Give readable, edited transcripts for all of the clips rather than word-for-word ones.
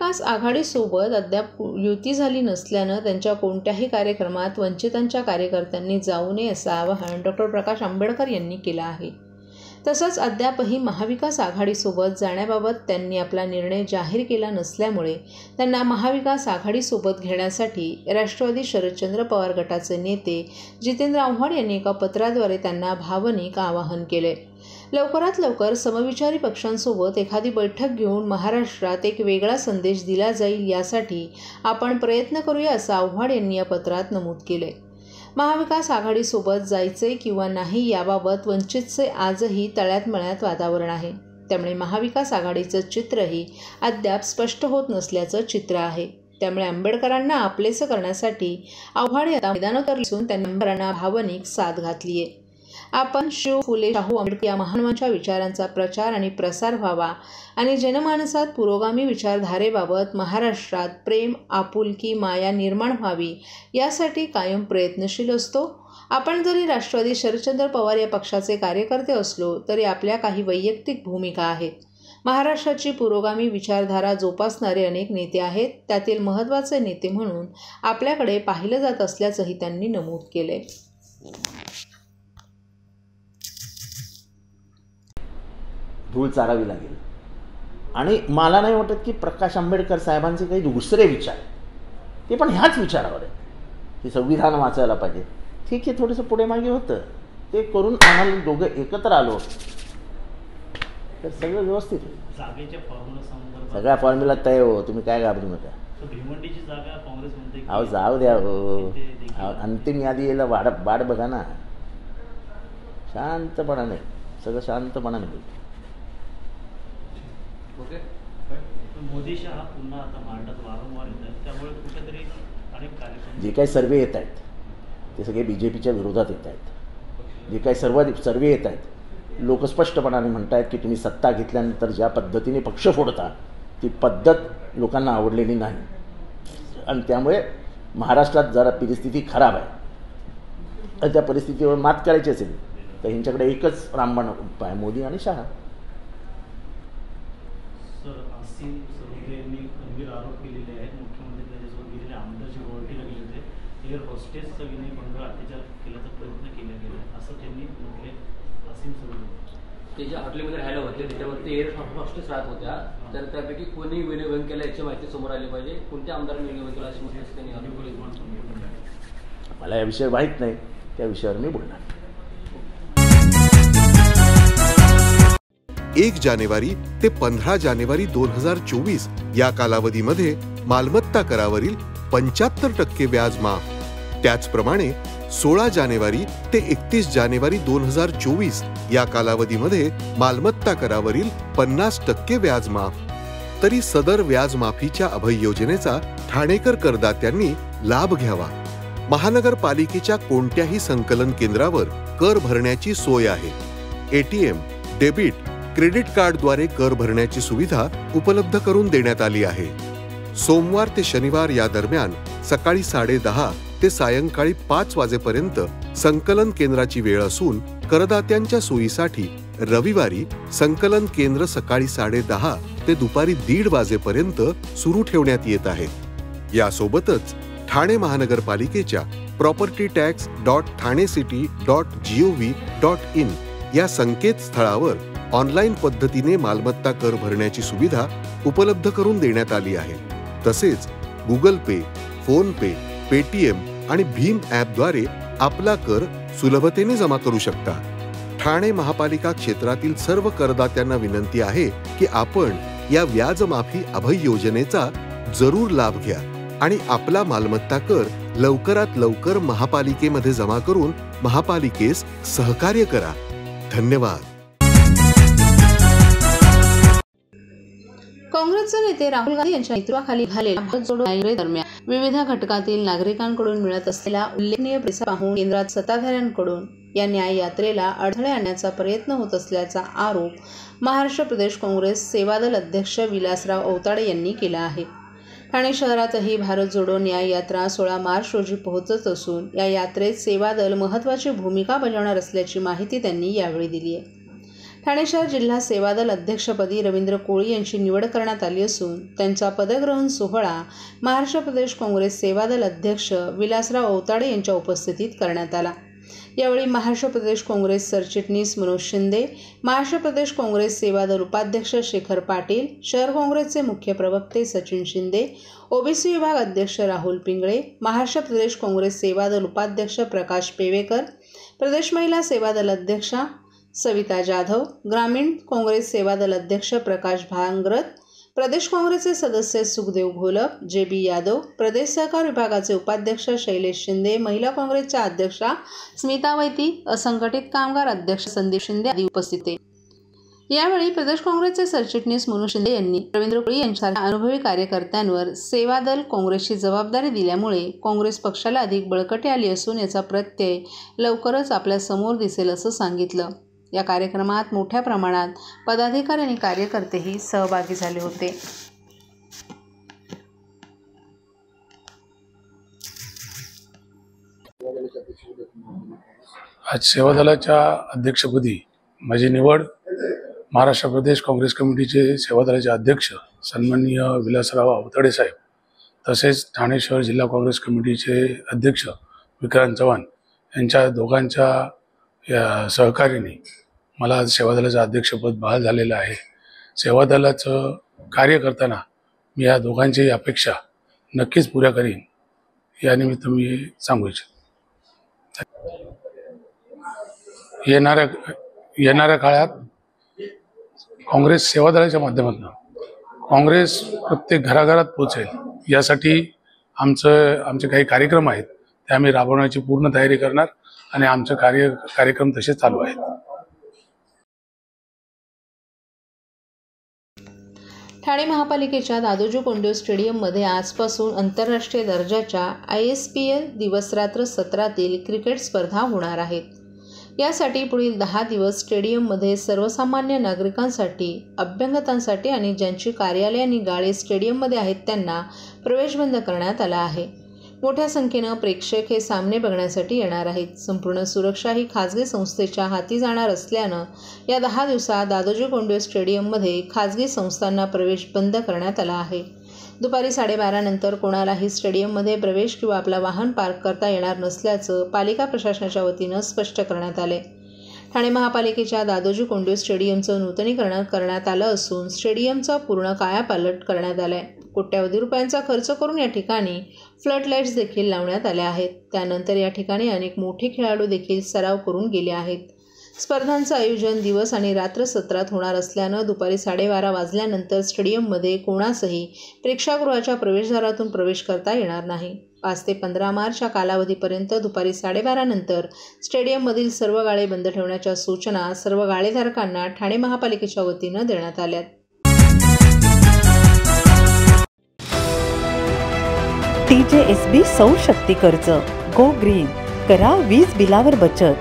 महाविकास आघाडीसोबत अद्याप युती झाली नसल्यानं त्यांच्या कोणत्याही कार्यक्रमात वंचितांच्या कार्यकर्त्यांनी जाऊ नये असं आवाहन डॉ. प्रकाश आंबेडकर यांनी केलं आहे. तसंच अद्यापही महाविकास आघाडीसोबत जाण्याबाबत त्यांनी आपला निर्णय जाहीर केला नसल्यामुळे त्यांना महाविकास आघाडीसोबत घेण्यासाठी राष्ट्रवादी शरदचंद्र पवार गटाचे नेते जितेंद्र आव्हाड यांनी एका पत्राद्वारे त्यांना भावनिक आवाहन केले. लवकरात लवकर समविचारी पक्षांसोबत एखादी बैठक घेऊन महाराष्ट्रात एक वेगळा संदेश दिला जाईल यासाठी आपण प्रयत्न करूया असं आव्हाड यांनी या पत्रात नमूद केले. महाविकास आघाडीसोबत जायचे किंवा नाही याबाबत वंचितचे आजही तळ्यात मळ्यात वातावरण आहे. त्यामुळे महाविकास आघाडीचं चित्रही अद्याप स्पष्ट होत नसल्याचं चित्र आहे. त्यामुळे आंबेडकरांना आपलेसं करण्यासाठी आव्हाड आता मैदानात उतरले असून त्यांनी आंबेडकरांना भावनिक साथ घातली आहे. आपण शिव फुले शाहू आंबेडकर या महामानवांच्या विचारांचा प्रचार आणि प्रसार व्हावा आणि जनमानसात पुरोगामी विचारधारेबाबत महाराष्ट्रात प्रेम, आपुलकी, माया निर्माण व्हावी यासाठी कायम प्रयत्नशील असतो. आपण जरी राष्ट्रवादी शरदचंद्र पवार या पक्षाचे कार्यकर्ते असलो तरी आपल्या काही वैयक्तिक भूमिका आहेत. महाराष्ट्राची पुरोगामी विचारधारा जोपासणारे अनेक नेते आहेत. त्यातील महत्त्वाचे नेते म्हणून आपल्याकडे पाहिलं जात असल्याचंही त्यांनी नमूद केले. धूळ चारावी लागेल आणि मला नाही वाटत की प्रकाश आंबेडकर साहेबांचे काही दुसरे विचार ते पण ह्याच विचारावर आहे की संविधान वाचायला पाहिजे. ठीक आहे, थोडंसं पुढे मागे होतं ते करून आम्हाला दोघं एकत्र आलो तर सगळं व्यवस्थित होईल. सगळ्या फॉर्म्युला तय हो, तुम्ही काय घाबरू नका. अहो जाऊ द्या हो, अंतिम यादी यायला वाढ बघा ना. शांतपणाने सगळं शांतपणाने बोलतो. जे काही सर्वे येत आहेत ते सगळे BJPच्या विरोधात येत आहेत. जे काही सर्वे येत आहेत लोक स्पष्टपणाने म्हणत आहेत की तुम्ही सत्ता घेतल्यानंतर ज्या पद्धतीने पक्ष फोडता ती पद्धत लोकांना आवडलेली नाही आणि त्यामुळे महाराष्ट्रात जरा परिस्थिती खराब आहे. आणि त्या परिस्थितीवर मात करायची असेल तर ह्यांच्याकडे एकच रामबाण उपाय, मोदी आणि शहा. गंभीर आरोप केलेले आहेत. मुख्यमंत्री त्याच्यासोबत गेलेले आमदारची रॉयल्टी लागली होते. एअर हॉस्टेसचा विनयभंग अत्याचार केल्याचा प्रयत्न केला गेला असं त्यांनी म्हटले. असीम सरोदे ते ज्या हॉटेलमध्ये राहायला होते त्याच्यावरती एअर हॉस्टेस राहत होत्या, तर त्यापैकी कोणी विनयभंग केला याची माहिती समोर आली पाहिजे. कोणत्या आमदारांनी विनयभंग केला अशी माहिती त्यांनी मला या विषयावर माहीत नाही, त्या विषयावर मी बोलणार. 1 जानेवारी ते 15 जानेवारी 2024 या कालावधीमध्ये मालमत्ता करावरील 75% व्याज माफ. त्याचप्रमाणे 16 जानेवारी ते 31 जानेवारी 2024 या कालावधीमध्ये मालमत्ता करावरील 50% व्याज माफ. तरी सदर व्याज माफीच्या अभय योजनेचा ठाणेकर करदात्यांनी लाभ घ्यावा. महानगरपालिकेच्या कोणत्याही संकलन केंद्रावर कर भरण्याची सोय आहे. ATM, डेबिट, क्रेडिट कार्डद्वारे कर भरण्याची सुविधा उपलब्ध करून देण्यात आली आहे. सोमवार ते शनिवार या दरम्यान सकाळी 10:30 ते सायंकाळी 5 वाजेपर्यंत संकलन केंद्राची वेळ असून करदात्यांच्या सोयीसाठी रविवारी संकलन केंद्र सकाळी 10:30 ते दुपारी 1:30 वाजेपर्यंत सुरू ठेवण्यात येत आहेत. यासोबतच ठाणे महानगरपालिकेच्या propertytax.thanecity.gov.in या संकेतस्थळावर ऑनलाईन पद्धतीने मालमत्ता कर भरण्याची सुविधा उपलब्ध करून देण्यात आली आहे. तसेच गुगल पे, फोन पे, पेटीएम आणि भीम ॲपद्वारे आपला कर सुलभतेने जमा करू शकता. ठाणे महापालिका क्षेत्रातील सर्व करदात्यांना विनंती आहे की आपण या व्याजमाफी अभय योजनेचा जरूर लाभ घ्या आणि आपला मालमत्ता कर लवकरात लवकर महापालिकेमध्ये जमा करून महापालिकेस सहकार्य करा. धन्यवाद. काँग्रेसचे नेते राहुल गांधी यांच्या नेतृत्वाखाली झालेल्या भारत जोडो यात्रेदरम्यान विविध घटकातील नागरिकांकडून मिळत असलेला उल्लेखनीय प्रतिसाद पाहून केंद्रात सत्ताधाऱ्यांकडून या न्याय यात्रेला अडथळे आणण्याचा प्रयत्न होत असल्याचा आरोप महाराष्ट्र प्रदेश काँग्रेस सेवादल अध्यक्ष विलासराव औताडे यांनी केला आहे. ठाणे शहरातही भारत जोडो न्याय यात्रा 16 मार्च रोजी पोहोचत असून या यात्रेत सेवादल महत्त्वाची भूमिका बजावणार असल्याची माहिती त्यांनी यावेळी दिली आहे. ठाणे शहर जिल्हा सेवादल अध्यक्षपदी रवींद्र कोळी यांची निवड करण्यात आली असून त्यांचा पदग्रहण सोहळा महाराष्ट्र प्रदेश काँग्रेस सेवादल अध्यक्ष विलासराव औताडे यांच्या उपस्थितीत करण्यात आला। यावेळी महाराष्ट्र प्रदेश काँग्रेस सरचिटणीस मनोज शिंदे, महाराष्ट्र प्रदेश काँग्रेस सेवादल उपाध्यक्ष शेखर पाटील, शहर काँग्रेसचे मुख्य प्रवक्ते सचिन शिंदे, ओबीसी विभाग अध्यक्ष राहुल पिंगळे, महाराष्ट्र प्रदेश काँग्रेस सेवादल उपाध्यक्ष प्रकाश पेवेकर, प्रदेश महिला सेवादल अध्यक्षा सविता जाधव, ग्रामीण काँग्रेस सेवादल अध्यक्ष प्रकाश भांगरत, प्रदेश काँग्रेसचे सदस्य सुखदेव घोलप, JB यादव, प्रदेश सहकार विभागाचे उपाध्यक्ष शैलेश शिंदे, महिला काँग्रेसच्या अध्यक्षा स्मिता वैती, असंघटित कामगार अध्यक्ष संदीप शिंदे आदी उपस्थित होते। यावेळी प्रदेश काँग्रेसचे सरचिटणीस मनोज शिंदे यांनी रवींद्र कोळी यांच्यासारख्या अनुभवी कार्यकर्त्यांवर सेवादल काँग्रेसची जबाबदारी दिल्यामुळे काँग्रेस पक्षाला अधिक बळकटी आली असून याचा प्रत्यय लवकरच आपल्या समोर दिसेल असं सांगितलं। या कार्यक्रमात मोठ्या प्रमाणात पदाधिकारी आणि कार्यकर्तेही सहभागी झाले होते। आज सेवादलाच्या अध्यक्षपदी माझी निवड महाराष्ट्र प्रदेश काँग्रेस कमिटीचे सेवादलाचे अध्यक्ष सन्माननीय विलासराव औताडे साहेब, तसेच ठाणे शहर जिल्हा काँग्रेस कमिटीचे अध्यक्ष विक्रांत चव्हाण यांच्या दोघांच्या सहकार्याने मला आज सेवादलाचं अध्यक्षपद बहाल झालेलं आहे। सेवादलाचं कार्य करताना मी या दोघांची अपेक्षा नक्कीच पुऱ्या करीन, यानिमित्त मी सांगू इच्छितो। येणाऱ्या काळात काँग्रेस सेवादलाच्या माध्यमातून काँग्रेस प्रत्येक घराघरात पोहोचेल यासाठी आमचे काही कार्यक्रम आहेत ते आम्ही राबवण्याची पूर्ण तयारी करणार आणि आमचे कार्यक्रम तसे चालू आहेत। ठाणे महापालिकेच्या दादोजी कोंडदेव स्टेडियममध्ये आजपासून आंतरराष्ट्रीय दर्जाच्या ISPL दिवसरात्र सत्रातील क्रिकेट स्पर्धा होणार आहेत। यासाठी पुढील 10 दिवस स्टेडियममध्ये सर्वसामान्य नागरिकांसाठी, अभ्यंगतांसाठी आणि ज्यांची कार्यालय आणि गाळे स्टेडियममध्ये आहेत त्यांना प्रवेश बंद करण्यात आला आहे। मोठ्या संख्येनं प्रेक्षक हे सामने बघण्यासाठी येणार आहेत। संपूर्ण सुरक्षा ही खाजगी संस्थेच्या हाती जाणार असल्यानं या 10 दिवसात दादोजी कोंडदेव स्टेडियममध्ये खाजगी संस्थांना प्रवेश बंद करण्यात आला आहे। दुपारी 12:30 नंतर कोणालाही स्टेडियममध्ये प्रवेश किंवा आपला वाहन पार्क करता येणार नसल्याचं पालिका प्रशासनाच्या वतीनं स्पष्ट करण्यात आले। ठाणे महापालिकेच्या दादोजी कोंडदेव स्टेडियमचं नूतनीकरण करण्यात आलं असून स्टेडियमचा पूर्ण कायापालट करण्यात आलाय। कोट्यावधी रुपयांचा खर्च करून या ठिकाणी फ्लड लाईट्स देखील लावण्यात आल्या आहेत। त्यानंतर या ठिकाणी अनेक मोठे खेळाडू देखील सराव करून गेले आहेत। स्पर्धांचं आयोजन दिवस आणि रात्र सत्रात होणार असल्यानं दुपारी 12:30 वाजल्यानंतर स्टेडियममध्ये कोणासही प्रेक्षागृहाच्या प्रवेशद्वारातून प्रवेश करता येणार नाही। 5 ते 15 मार्च या कालावधीपर्यंत दुपारी 12:30 नंतर स्टेडियममधील सर्व गाळे बंद ठेवण्याच्या सूचना सर्व गाळेधारकांना ठाणे महापालिकेच्या वतीनं देण्यात आल्यात। TJSB सौर शक्ती कर्ज, गो ग्रीन, करा वीज बिलावर बचत।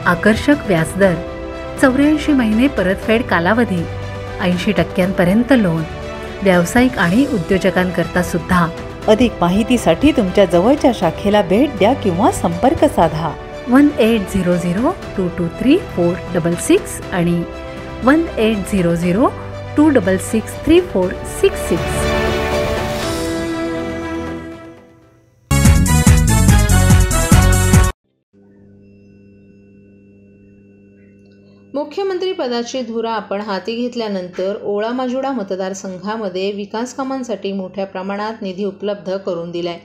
आकर्षक व्याजदर, 84 महिने परतफेड कालावधी, 80% लोन, व्यावसायिक आणि उद्योजकांकरता सुद्धा। अधिक माहितीसाठी तुमच्या जवळच्या शाखेला भेट द्या किंवा संपर्क साधा 1800-223-466 आणि 1800-266-3466। मुख्यमंत्री पदाची धुरा आपण हाती घेतल्यानंतर ओळा माजुडा मतदारसंघामध्ये विकास कामांसाठी मोठ्या प्रमाणात निधी उपलब्ध करून दिलाय।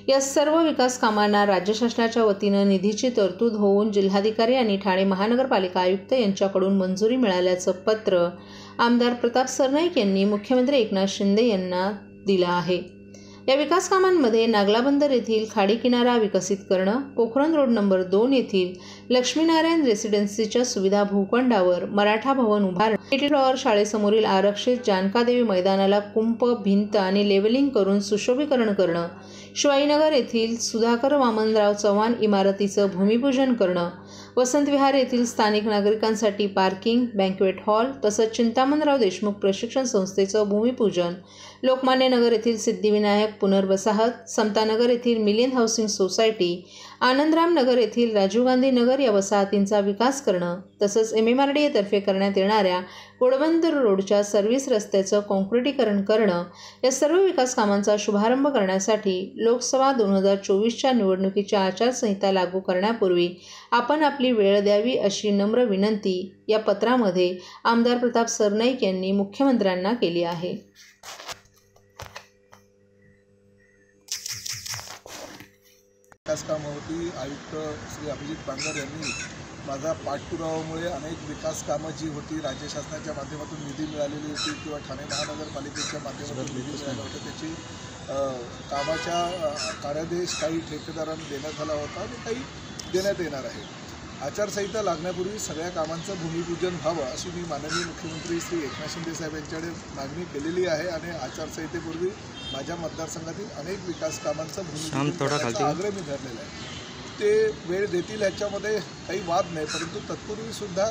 या सर्व विकास कामांना राज्य शासनाच्या वतीनं निधीची तरतूद होऊन जिल्हाधिकारी आणि ठाणे महानगरपालिका आयुक्त यांच्याकडून मंजुरी मिळाल्याचं पत्र आमदार प्रताप सरनाईक यांनी मुख्यमंत्री एकनाथ शिंदे यांना दिलं आहे। या विकास कामांमध्ये नागलाबंदर येथील खाडी किनारा विकसित करणं, पोखरण रोड नंबर 2 येथील लक्ष्मीनारायण रेसिडेन्सीच्या सुविधा भूखंडावर मराठा भवन उभारणं, लिटिल फ्लॉवर शाळेसमोरील आरक्षित जानकादेवी मैदानाला कुंप, भिंत आणि लेवलिंग करून सुशोभीकरण करणं, शिवाजीनगर येथील सुधाकर वामनराव चव्हाण इमारतीचं भूमिपूजन करणं, वसंत विहार येथील स्थानिक नागरिकांसाठी पार्किंग, बँक्वेट हॉल तसंच चिंतामणराव देशमुख प्रशिक्षण संस्थेचं भूमिपूजन, लोकमान्य नगर येथील सिद्धिविनायक पुनर्वसाहत, समतानगर येथील मिलियन हाऊसिंग सोसायटी, आनंदराम नगर येथील राजीव गांधी नगर या वसाहतींचा विकास करणं तसंच MMRDA तर्फे करण्यात येणाऱ्या घोडबंदर रोडच्या सर्व्हिस रस्त्याचं कॉन्क्रिटीकरण करणं या सर्व विकास कामांचा शुभारंभ करण्यासाठी लोकसभा 2024च्या निवडणुकीच्या आचारसंहिता लागू करण्यापूर्वी आपण आपली वेळ द्यावी अशी नम्र विनंती या पत्रामध्ये आमदार प्रताप सरनाईक यांनी मुख्यमंत्र्यांना केली आहे. विकास कामं होती. आयुक्त श्री अभिजित बांगर यांनी माझा पाठपुरावामुळे अनेक विकास कामं जी होती राज्य शासनाच्या माध्यमातून निधी मिळालेली होती किंवा ठाणे महानगरपालिकेच्या माध्यमातून निधी मिळाला होता त्याची कामाच्या कार्यादेश काही ठेकेदारांना देण्यात आला होता आणि काही देण्यात येणार आहे. आचारसंहिता लागण्यापूर्वी सगळ्या कामांचं भूमिपूजन व्हावं अशी मी माननीय मुख्यमंत्री श्री एकनाथ शिंदे साहेब यांच्याकडे मागणी केलेली आहे आणि आचारसंहितेपूर्वी माझ्या मतदारसंघातील अनेक विकास कामांचं भूमिपूजन करण्याचा आग्रह मी धरलेला आहे. ते वेळ देतील ह्याच्यामध्ये काही वाद नाही, परंतु तत्पूर्वीसुद्धा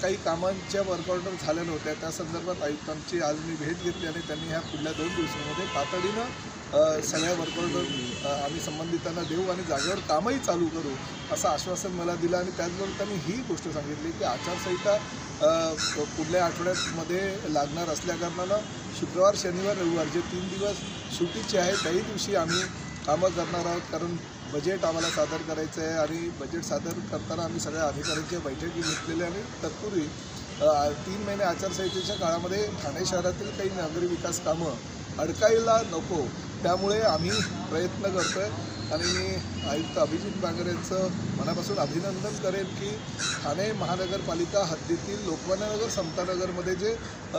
काही कामांच्या वर्क ऑर्डर झालेल्या होत्या. त्या संदर्भात आयुक्तांची आज मी भेट घेतली आणि त्यांनी ह्या पुढल्या 2 दिवसांमध्ये तातडीनं सगळ्या वर्क ऑर्डर आम्ही संबंधितांना देऊ आणि जागेवर कामही चालू करू असं आश्वासन मला दिलं. आणि त्याचबरोबर त्यांनी ही गोष्ट सांगितली की आचारसंहिता पुढल्या आठवड्यामध्ये लागणार असल्याकारणानं शुक्रवार, शनिवार, रविवार जे 3 दिवस सुट्टीचे आहे त्याही दिवशी आम्ही कामं करणार आहोत. कारण बजेट आम्हाला सादर करायचं आहे आणि बजेट सादर करताना आम्ही सगळ्या अधिकाऱ्यांच्या बैठकी घेतलेल्या आणि तत्पूर्वी 3 महिने आचारसंहितेच्या काळामध्ये ठाणे शहरातील काही नागरी विकास कामं अडकायला नको त्यामुळे आम्ही प्रयत्न करतो आहे. आणि मी आयुक्त अभिजित बांगर यांचं मनापासून अभिनंदन करेन की ठाणे महानगरपालिका हद्दीतील लोकमान्यनगर, समतानगरमध्ये जे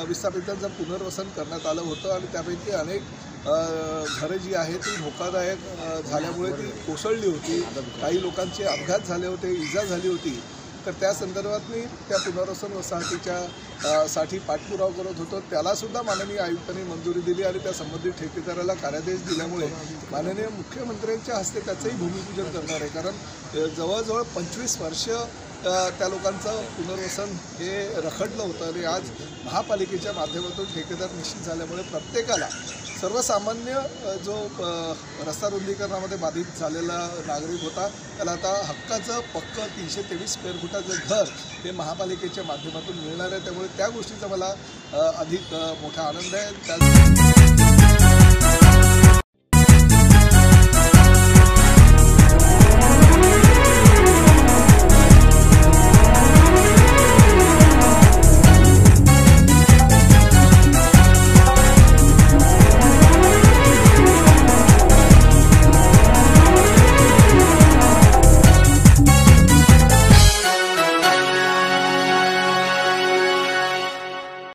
विस्थापितांचं पुनर्वसन करण्यात आलं होतं आणि त्यापैकी अनेक घरं जी आहेत ती धोकादायक झाल्यामुळे ती कोसळली होती, काही लोकांचे अपघात झाले होते, इजा झाली होती. तर त्या संदर्भात मी त्या पुनर्वसन वसाहतीच्या साठी पाठपुरावा करत होतो. त्यालासुद्धा माननीय आयुक्तांनी मंजुरी दिली आणि त्या संबंधित ठेकेदाराला कार्यादेश दिल्यामुळे माननीय मुख्यमंत्र्यांच्या हस्ते त्याचंही भूमिपूजन करणार आहे. कारण जवळजवळ 25 वर्ष त्या लोकांचं पुनर्वसन हे रखडलं होतं आणि आज महापालिकेच्या माध्यमातून ठेकेदार निश्चित झाल्यामुळे प्रत्येकाला, सर्वसामान्य जो रस्ता रुंदीकरणामध्ये बाधित झालेला नागरिक होता त्याला आता हक्काचं पक्कं 323 स्क्वेअर फुटाचं घर हे महापालिकेच्या माध्यमातून मिळणार आहे. त्यामुळे त्या गोष्टीचा मला अधिक मोठा आनंद आहे.